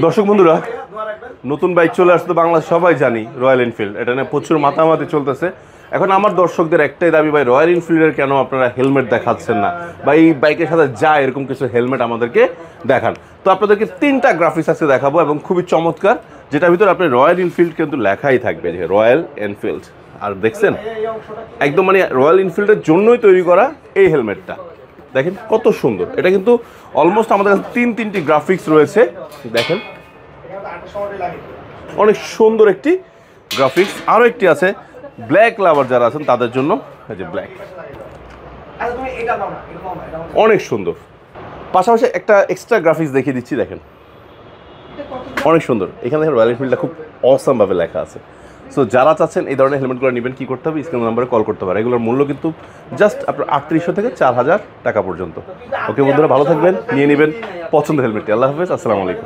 দর্শক বন্ধুরা, নতুন বাইক চলে আসছে তো বাংলাদেশ সবাই জানি রয়্যাল এনফিল্ড, এটা নিয়ে প্রচুর মাতামাতি চলতেছে। এখন আমার দর্শকদের একটাই দাবি, ভাই রয়্যাল এনফিল্ডের কেন আপনারা হেলমেট দেখাচ্ছেন না, বা এই বাইকের সাথে যায় এরকম কিছু হেলমেট আমাদেরকে দেখান। তো আপনাদেরকে 3টা গ্রাফিক্স আছে দেখাবো এবং খুবই চমৎকার, যেটার ভিতরে আপনি রয়্যাল এনফিল্ড কিন্তু লেখাই থাকবে যে রয়্যাল এনফিল্ড। আর দেখছেন একদম মানে রয়্যাল এনফিল্ডের জন্যই তৈরি করা এই হেলমেটটা, দেখেন কত সুন্দর। এটা কিন্তু অলমোস্ট আমাদের কাছে তিনটি গ্রাফিক্স রয়েছে, দেখেন অনেক সুন্দর একটি গ্রাফিক্স। আরও একটি আছে ব্ল্যাক লাভার যারা আছেন তাদের জন্য, এই যে ব্ল্যাক, অনেক সুন্দর। পাশাপাশি একটা এক্সট্রা গ্রাফিক্স দেখিয়ে দিচ্ছি, দেখেন অনেক সুন্দর। এখানে দেখেন রয়্যাল এনফিল্ডটা খুব অসামভাবে লেখা আছে। সো যারা চাচ্ছেন এই ধরনের হেলমেটগুলো নেবেন, কী করতে হবে, স্ক্রিন নাম্বারে কল করতে পারে। এগুলোর মূল্য কিন্তু জাস্ট আপনার 3800 থেকে 4000 টাকা পর্যন্ত। ওকে বন্ধুরা, ভালো থাকবেন, নিয়ে নেবেন পছন্দের হেলমেটটি। আল্লাহ হাফেজ, আসসালামু আলাইকুম।